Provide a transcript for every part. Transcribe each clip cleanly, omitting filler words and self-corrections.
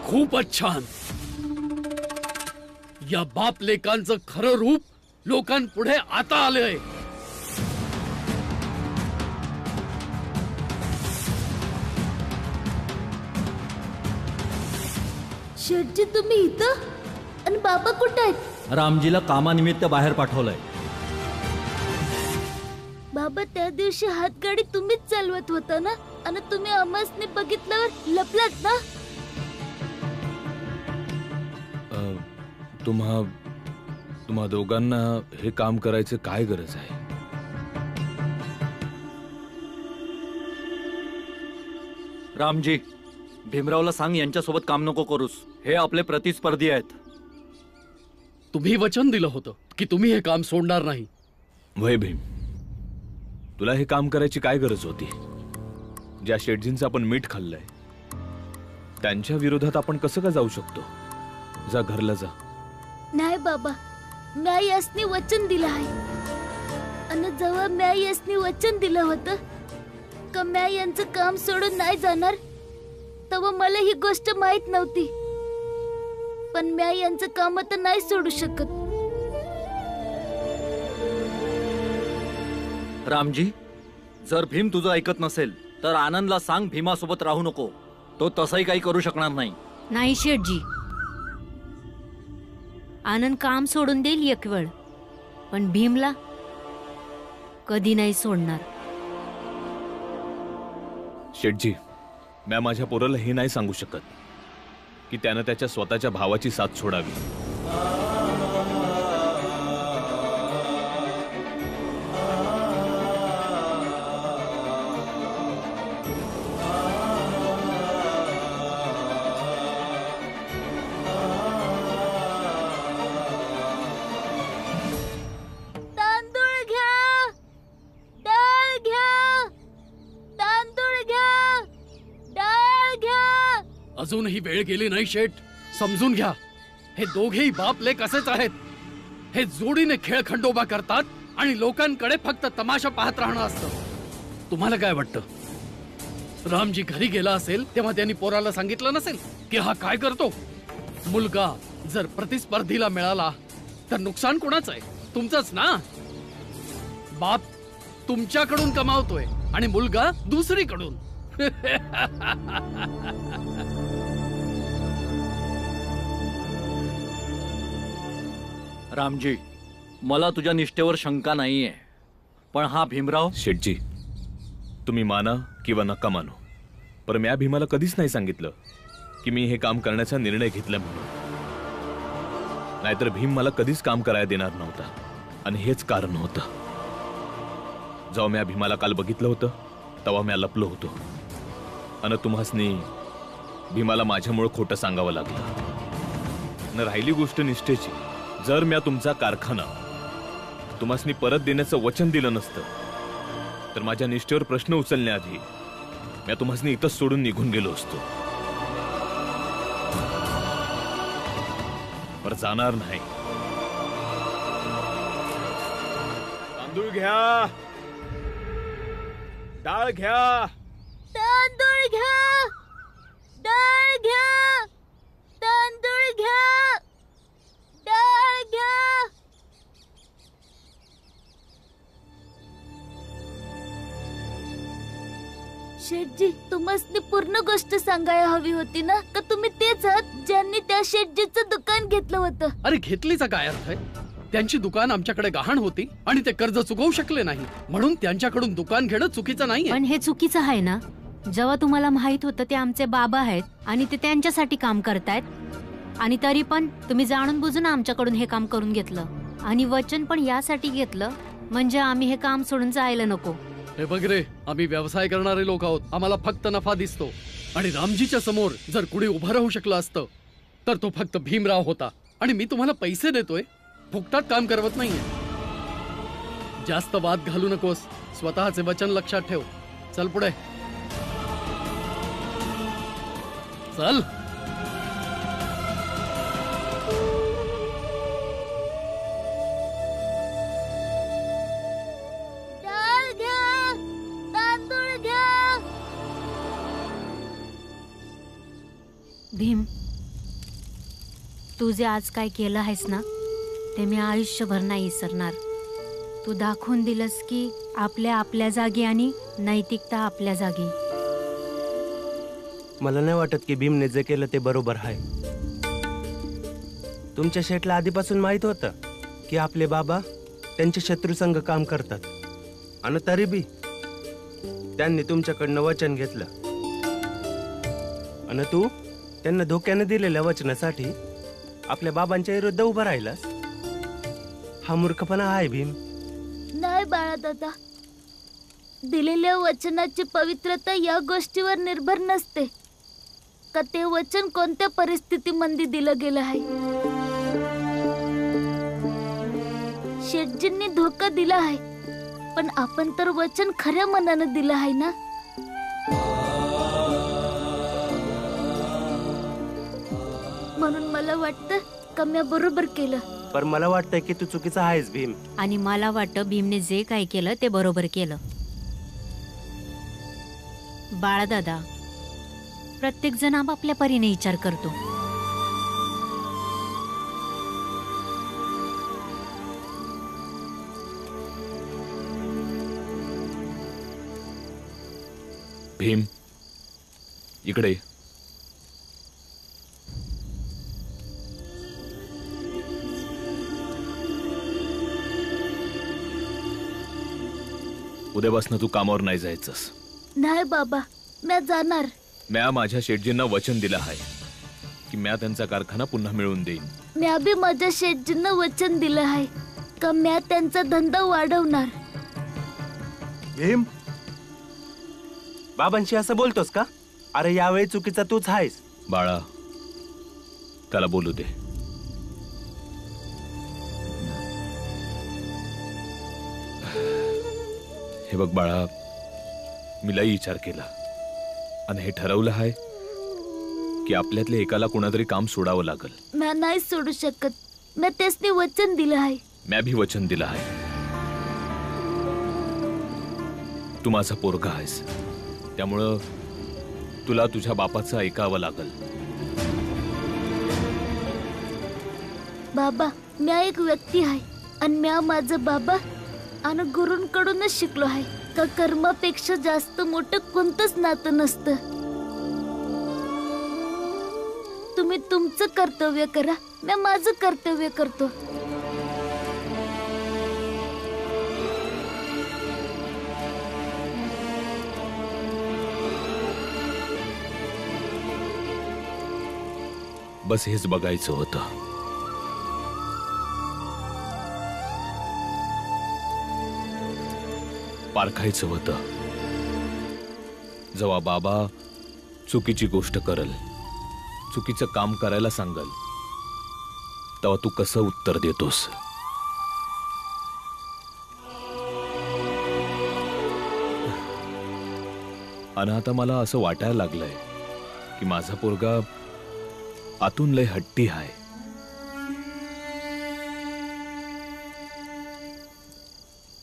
खूपच छान. या बाप लेकांचं खरं रूप लोकांपुढे आता आलंय. शेठजी तुम्ही इथं आणि बाबा कुठे आहेत? रामजीला कामानिमित्त बाहेर पाठवलंय. बाबा त्या दिवशी हातगाडी तुम्हीच चालवत होता ना आणि तुम्ही अमासने बघितल्यावर लपलात ना? तुम्हा दोघांना हे काम करायचे काय गरज आहे? रामजी, भीमरावला सांग यांच्यासोबत काम नको करूस. हे आपले प्रतिस्पर्धी आहेत. तुम्ही वचन दिलं होतं की तुम्ही हे काम सोडणार नाही. वय भीम, तुला हे काम करायची काय गरज होती? ज्या शेठजींचं आपण मीठ खाल्लंय त्यांच्या विरोधात आपण कसं का जाऊ शकतो? जा घरला जा. नाही बाबा, मी यासनी वचन दिलं आहे. आणि जेव्हा मी यासनी वचन दिलं होतं का मी यांचं काम सोडून नाही जाणार, तेव्हा मला ही गोष्ट माहित नव्हती. पण मी यांचं काम आता नाही सोडू शकत. रामजी, जर भीम तुझं ऐकत नसेल तर आनंदला सांग भीमासोबत राहू नको. तो तसंही काही करू शकणार नाही. नाही शेठजी, आनंद काम सोडून देईल एक वेळ, पण भीमला कधी नाही सोडणार. शेठजी, मी माझ्या पोराला हे नाही सांगू शकत की त्यानं त्याच्या स्वतःच्या भावाची साथ सोडावी. अजूनही वेळ गेली नाही शेठ. समजून घ्या, हे दोघेही बाप लेक असेच आहेत. हे जोडीने खेळ खंडोबा करतात आणि लोकांकडे फक्त तमाशा पाहत राहणं असतं. तुम्हाला काय वाटतं? रामजी घरी गेला असेल तेव्हा त्यांनी पोराला सांगितलं नसेल की हा काय करतो? मुलगा जर प्रतिस्पर्धीला मिळाला तर नुकसान कोणाचं आहे? तुमचंच ना. बाप तुमच्याकडून कमावतोय आणि मुलगा दुसरीकडून. रामजी, मला तुझ्या निष्ठेवर शंका नाहीये, पण हा भीमराव. शेठजी, तुम्ही माना किंवा नका मानो, पण मी भीमाला कधीच नाही सांगितलं की मी हे काम करण्याचा निर्णय घेतला म्हणून. नाहीतर भीम मला कधीच काम करायला देणार नव्हता आणि हेच कारण होतं. जेव्हा मी भीमाला काल बघितलं होतं तेव्हा मी लपलो होतो आणि तुम्हासनी भीमाला माझ्यामुळे खोटं सांगावं लागलं. न राहिली गोष्ट निष्ठेची, जर मी तुमचा कारखाना तुम्हासनी परत देण्याचं वचन दिलं नसतं तर माझ्या निष्ठेवर प्रश्न उचलण्याआधी मी तुम्हासनी इथंच सोडून निघून गेलो असतो. पर जाणार नाही. तांदूळ घ्या, डाळ घ्या. तांदूळ घ्या, डाळ घ्या, तांदूळ घ्या, डाळ घ्या. शेठजी, तुम्हाला पूर्ण गोष्ट सांगायला हवी होती ना? का तुम्ही तेच आहात ज्यांनी त्या शेठजीचं दुकान घेतलं होतं? अरे घेतलीचा काय अर्थ आहे? त्यांची दुकान आमच्याकडे गहाण होती आणि ते कर्ज चुकवू शकले नाही, म्हणून त्यांच्याकडून दुकान घेणं चुकीचं नाहीये. पण हे चुकीचं आहे ना? जेव्हा तुम्हाला माहित होतं ते आमचे बाबा आहेत आणि ते त्यांच्यासाठी काम करतायत, आणि तरी पण तुम्ही जाणून बुजून आमच्याकडून हे काम करून घेतलं आणि वचन पण यासाठी घेतलं म्हणजे आम्ही हे काम सोडून जायला नको. हे बघ रे, आम्ही व्यवसाय करणारे लोक आहोत. आम्हाला फक्त नफा दिसतो. आणि रामजीच्या समोर जर कुणी उभं राहू शकलं असतं तर तो फक्त भीमराव होता. आणि मी तुम्हाला पैसे देतोय, फुकटात काम करवत नाहीये. जास्त वाद घालू नकोस. स्वतःचे वचन लक्षात ठेव. चल पुढे चल. डाळ घ्या, तांदूळ घ्या. भीम, तू जे आज काय केलं आहेस ना ते मी आयुष्यभर नाही विसरणार. तू दाखवून दिलंस की आपल्या जागी आणि नैतिकता आपल्या जागी. मला नाही वाटत की भीमने जे केलं ते बरोबर आहे. तुमच्या शेठला आधीपासून माहित होतं की आपले बाबा त्यांच्या शत्रूसंग काम करतात आणि तरी बी त्यांनी तुमच्याकडनं वचन घेतलं आणि तू त्यांना धोक्याने दिलेल्या वचनासाठी आपल्या बाबांच्या विरुद्ध उभा राहिलास. हा मूर्खपणा आहे भीम. नाही बाळा दादा, दिलेल्या वचनाची पवित्रता या गोष्टीवर निर्भर नसते का ते वचन कोणत्या परिस्थितीमध्ये दिलं गेलं आहे. शेठजींनी धोका दिला आहे पण आपण तर वचन खऱ्या मनानं दिलं आहे ना. म्हणून मला वाटतं का मी बरोबर केलं. पण मला वाटतंय की तू चुकीचा आहेस भीम. आणि मला वाटतं भीमने जे काय केलं ते बरोबर केलं. बाळादादा, प्रत्येक जण आपापल्या परीने विचार करतो. भीम, इकडे. उद्यापासून तू कामावर नाही जायचंस. नाही बाबा, मी जाणार. म्या माझ्या शेठजींना वचन दिलं आहे की म्या त्यांचा कारखाना पुन्हा मिळवून देईन. मी बी माझ्या शेठजींना वचन दिलं आहे का मी त्यांचा धंदा वाढवणार. भीम, बाबांशी असं बोलतोस का? अरे यावेळी चुकीचा तूच आहेस. बाळा, त्याला बोलू दे. हे बघ बाळा, मी लई विचार केला आणि हे ठरवलं आहे की आपल्यातले एकाला कोणातरी काम सोडावं लागल. मी नाही सोडू शकत. मी त्यासनी वचन दिलं आहे. म्या भी वचन दिलं आहे. तू माझा पोरगा आहेस, त्यामुळं तुला तुझ्या बापाचं ऐकावं लागल. बाबा, मी एक व्यक्ती आहे आणि मी माझं बाबा आणि गुरूंकडूनच शिकलो आहे का कर्मापेक्षा जास्त मोठं कोणतंच नातं नसतं. तुम्ही तुमचं कर्तव्य करा, मी माझं कर्तव्य करतो. बस हेच बघायचं होतं. पारखायचं होतं. जेव्हा बाबा चुकीची गोष्ट करल, चुकीचं काम करायला सांगल, तेव्हा तू कसं उत्तर देतोस. आणि आता मला असं वाटायला लागलंय की माझा पोरगा आतून लय हट्टी आहे.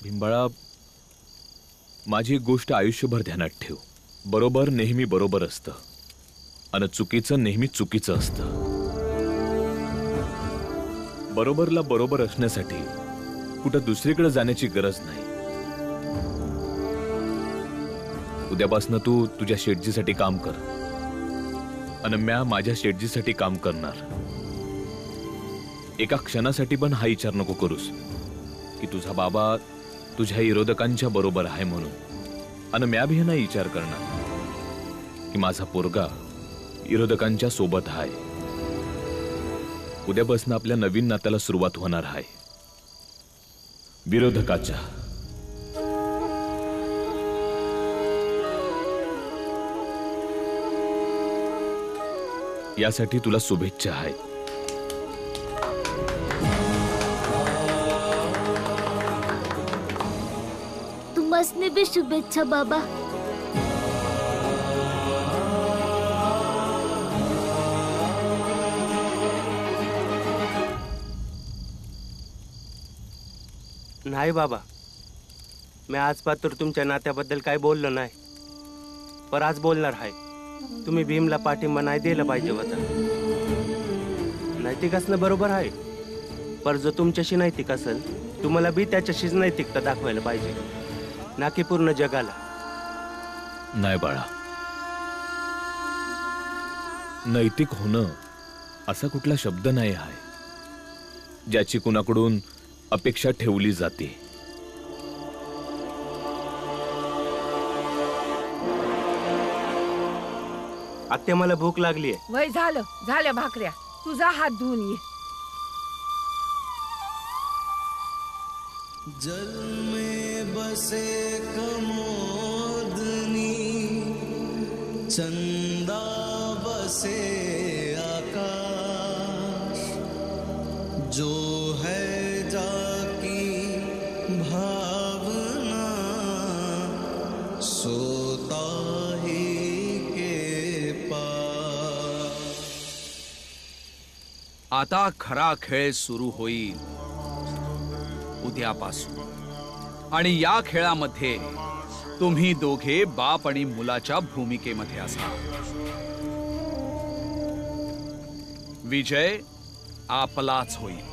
भिंबाळा, माझी एक गोष्ट आयुष्यभर ध्यानात ठेव. बरोबर नेहमी बरोबर असतं आणि चुकीचं नेहमी चुकीचं असतं. बरोबरला बरोबर असण्यासाठी कुठं दुसरीकडे जाण्याची गरज नाही. उद्यापासून तू तुझ्या शेठजीसाठी काम कर आणि म्या माझ्या शेठजीसाठी काम करणार. एका क्षणासाठी पण हा विचार नको करूस की तुझा बाबा तुझ्या विरोधकांच्या बरोबर आहे म्हणून. आणि म्या भी नाही विचार करणार की माझा पोरगा विरोधकांच्या सोबत आहे. उद्यापासून आपल्या नवीन नात्याला सुरुवात होणार आहे, विरोधकाच्या. यासाठी तुला शुभेच्छा आहेत. तुम्हासनी बी शुभेच्छा बाबा. नाही बाबा, मी आजपासून तुमच्या नात्याबद्दल काही बोललो नाही, पण आज बोलणार आहे. तुम्ही भीमला पाठिंबा नाही दिला पाहिजे होता. नाही नैतिक असणं बरोबर आहे, पर जो तुमच्याशी नैतिक असेल तुम्हाला बी त्याच्याशीच नैतिकता दाखवायला पाहिजे, ना की पूर्ण जगाला. नाही बाळा, नैतिक होणं असा कुठला शब्द नाही आहे ज्याची कुणाकडून अपेक्षा ठेवली जाते. आत्या मला भूक लागली आहे. वय झालं झाल्या भाकऱ्या, तुझा हात धुवून ये. जल में बसे कमोदनी, चंदा बसे आकाश, जो है जाकी भावना, सोता ही के पास. आता खरा खेळ सुरू होईल उद्यापासून, आणि या खेळामध्ये तुम्ही दोघे बाप आणि मुलाच्या भूमिकेमध्ये असा. विजय आपलाच होईल.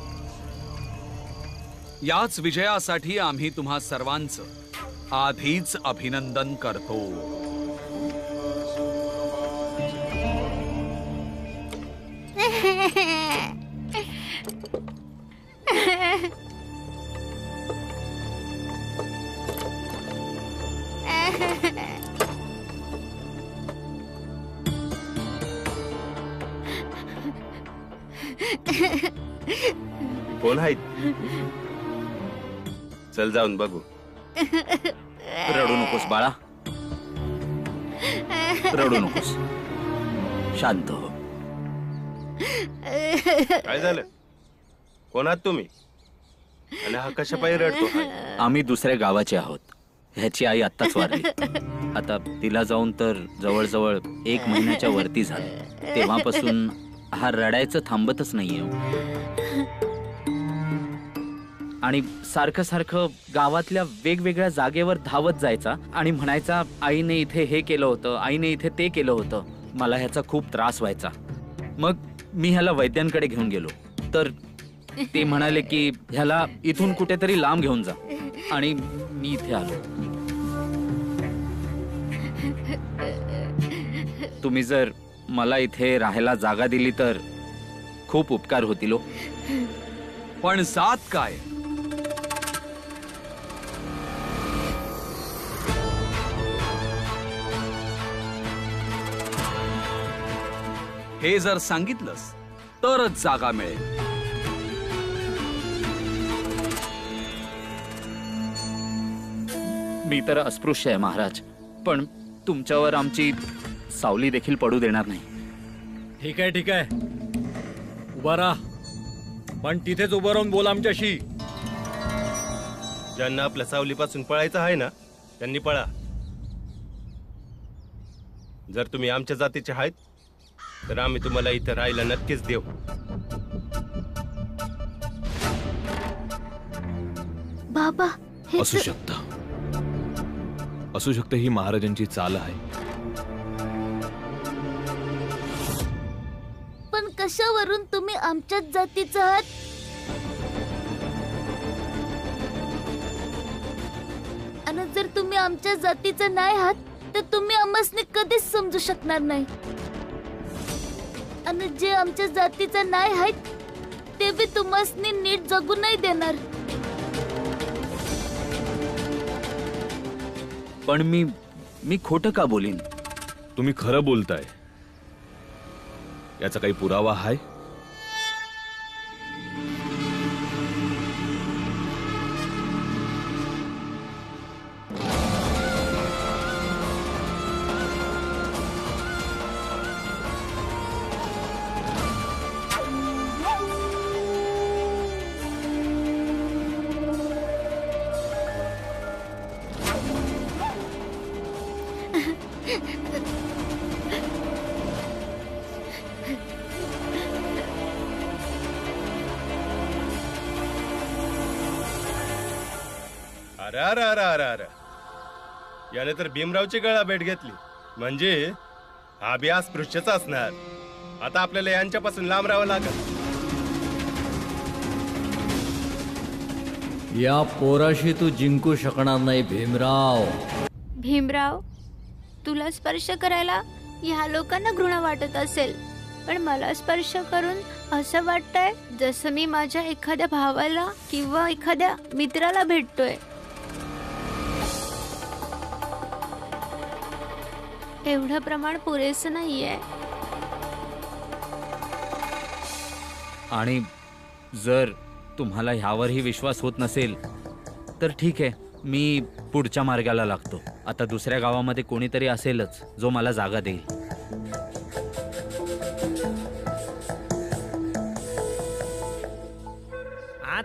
याच विजयासाठी आम्ही तुम्हा सर्वांचं आधीच अभिनंदन करतो. कोण आहेत? चल जाऊन बघू. रडू नकोस बाळा, रडू नकोस, शांत हो. काय झालं? कोण आहात तुम्ही आणि हा कशा पायी रडतो? आम्ही दुसऱ्या गावाचे आहोत. ह्याची आई आत्ताच वारली. आता तिला जाऊन तर जवळजवळ 1 महिन्याच्या वरती झालं. तेव्हापासून हा रडायचं थांबतच नाहीये. आणि सारखं सारखं गावातल्या वेगवेगळ्या जागेवर धावत जायचा आणि म्हणायचा, आईने इथे हे केलं होतं, आईने इथे ते केलं होतं. मला ह्याचा खूप त्रास व्हायचा. मग मी ह्याला वैद्यांकडे घेऊन गेलो, तर ते म्हणाले की ह्याला इथून कुठेतरी लांब घेऊन जा. आणि मी इथे आलो. तुम्ही जर मला इथे राहायला जागा दिली तर खूप उपकार होतील. पण जात काय? हे जर सांगितलंस तरच जागा मिळेल. मी तर अस्पृश्य आहे महाराज, पण तुमच्यावर आमची सावली देखील पडू देणार नाही. ठीक आहे ठीक आहे, उभा राहा, पण तिथेच उभं राहून बोल आमच्याशी. ज्यांना आपल्या सावलीपासून पळायचं आहे ना, त्यांनी पळा. जर तुम्ही आमच्या जातीचे आहेत तर आम्ही तुम्हाला इथं राहायला नक्कीच देऊ. बाबा, असू शकतं, असू शकतं. ही महाराजांची चाल आहे. पण कशावरून तुम्ही आमच्याच जातीचा आहात? आणि जर तुम्ही आमच्या जातीचा नाही आहात तर तुम्ही आम्हासनी कधीच समजू शकणार नाही. आणि जे आमच्या जातीचा नाही आहेत ते बी तुम्हासनी नीट जगू नाही देणार. पण मी खोटं का बोलीन? तुम्ही खरं बोलताय याचा काही पुरावा आहे? अरे याने तर भीमरावची गळा भेट घेतली. म्हणजे हा बी अस्पृश्यच असणार. आता आपल्याला यांच्यापासून लांब राहावं लागेल. या पोराशी तू जिंकू शकणार नाही भीमराव. भीमराव, तुला स्पर्श करायला ह्या लोकांना घृणा वाटत असेल, पण मला स्पर्श करून असं वाटतंय जसं मी माझ्या एखाद्या भावाला किंवा एखाद्या मित्राला भेटतोय. एवढं प्रमाण पुरेसं नाहीये. आणि जर तुम्हाला ह्यावरही विश्वास होत नसेल तर ठीक आहे, मी पुढच्या मार्गाला लागतो. आता दुसऱ्या गावामध्ये कोणीतरी असेलच जो मला जागा देईल.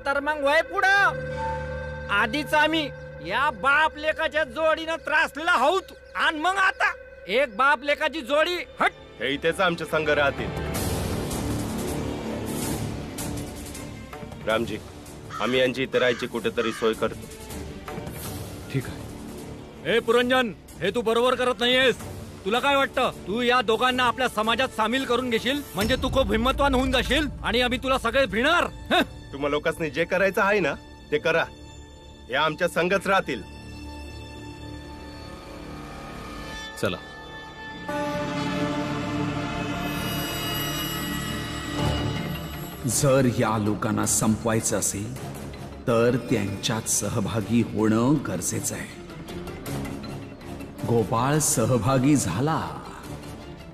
तर मग वय पुढं आधीच आम्ही या बाप लेकाच्या जोडीनं त्रासलेला आहोत, आणि मग आता एक बाप लेकाची जोडी हट. हे इथेच आमचे संघ राहतील. रामजी, आम्ही यांची इथे राहायची कुठेतरी सोय करतो. ठीक आहे. ए पुरंजन, हे तू बरोबर करत नाहीयेस. तुला काय वाटतं, तू या दोघांना आपल्या समाजात सामील करून घेशील म्हणजे तू खूप हिम्मतवान होऊन जाशील आणि आम्ही तुला सगळे भिणार. तुम्हा लोकांनी जे करायचं आहे ना ते करा. हे आमच्या संघच राहतील. चला. जर या लोकांना संपवायचं असेल तर त्यांच्यात सहभागी होणं गरजेचं आहे. गोपाळ सहभागी झाला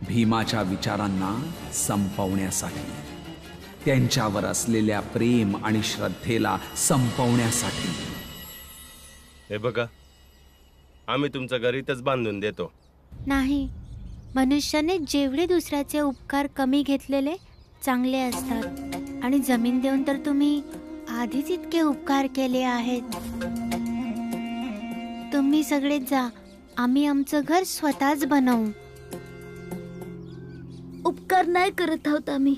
भीमाच्या विचारांना संपवण्यासाठी, त्यांच्यावर असलेल्या प्रेम आणि श्रद्धेला संपवण्यासाठी. हे बघा, आम्ही तुमचं घर इथंच बांधून देतो. नाही, मनुष्याने जेवढे दुसऱ्याचे उपकार कमी घेतलेले चांगले असतात, आणि जमीन देऊन तर तुम्ही आधीच इतके उपकार केले आहेत. तुम्ही सगळे जा, आम्ही आमचं घर स्वतःच बनवू. उपकार नाही करत आहोत आम्ही.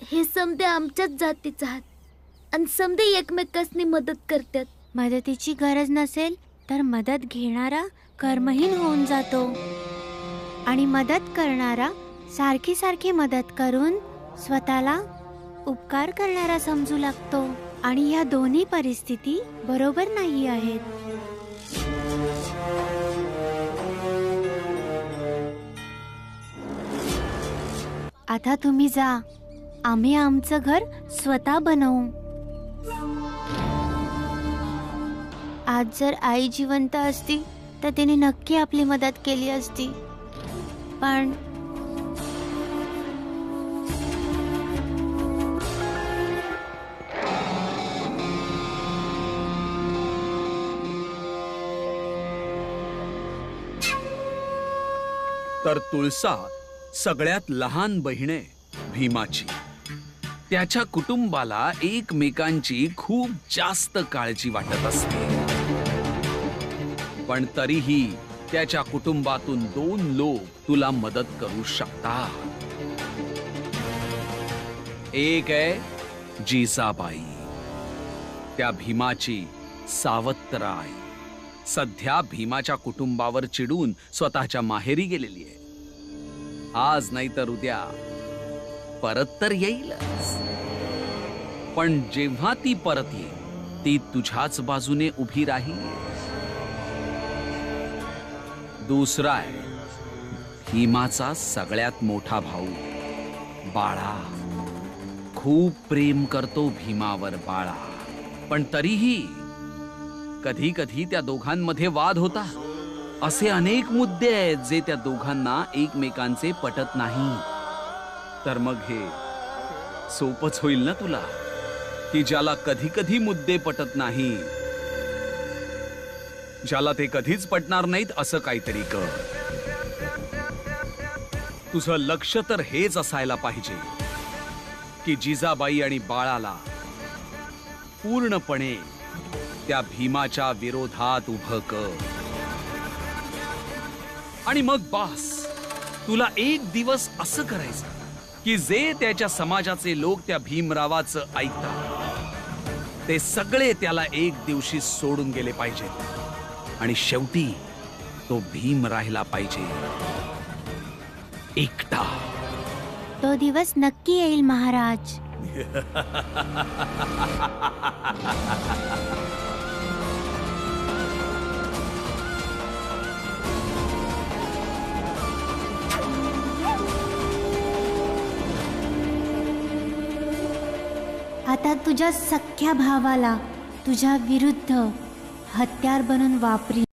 हे समदे आमच्याच जातीचे आहात आणि समदे एकमेकांनी मदत करतात. मदतीची गरज नसेल तर मदत घेणारा कर्महीन होऊन जातो, आणि मदत करणारा सारखी सारखी मदत करून स्वतःला उपकार करणारा समजू लागतो. आणि या दोन्ही परिस्थिती बरोबर नाही आहेत. आता तुम्ही जा, आम्ही आमचं घर स्वतः बनवू. आज जर आई जिवंत असती तर तिने नक्की आपली मदत केली असती, पण तर तुळसा सगळ्यात लहान बहीण आहे भीमाची. त्याच्या कुटुंबाला एकमेकांची खूप जास्त काळजी वाटत असते, पण तरीही त्याच्या कुटुंबातून 2 लोक तुला मदत करू शकतात. एक आहे जिजाबाई, त्या भीमाची सावत्र आई. सध्या भीमाच्या कुटुंबावर चिडून स्वतःच्या माहेरी गेलेली आहे. आज नाही तर उद्या परत तर येईलच, पण जेव्हा ती परत येईल ती तुझ्याच बाजूने उभी राहील. दुसरा आहे भीमाचा सगळ्यात मोठा भाऊ बाळा. खूप प्रेम करतो भीमावर बाळा, पण तरीही कधी कधी त्या दोघांमध्ये वाद होता. असे अनेक मुद्दे आहेत जे त्या दोघांना एकमेकांचे पटत नाही. तर मग हे सोपच होईल ना तुला, की ज्याला कधी कधी मुद्दे पटत नाही, ज्याला ते कधीच पटणार नाहीत, असं काहीतरी कर. तुझं लक्ष तर हेच असायला पाहिजे की जिजाबाई आणि बाळाला पूर्णपणे त्या भीमाच्या विरोधात उभं कर. आणि मग बास, तुला एक दिवस असं करायचं की जे त्याच्या समाजाचे लोक त्या भीमरावाचं ऐकतात ते सगळे त्याला एक दिवशी सोडून गेले पाहिजेत, आणि शेवटी तो भीम राहिला पाहिजे एकटा. तो दिवस नक्की येईल महाराज. आता तुझ्या सख्ख्या भावाला तुझ्या विरुद्ध हत्यार बनून वापरी.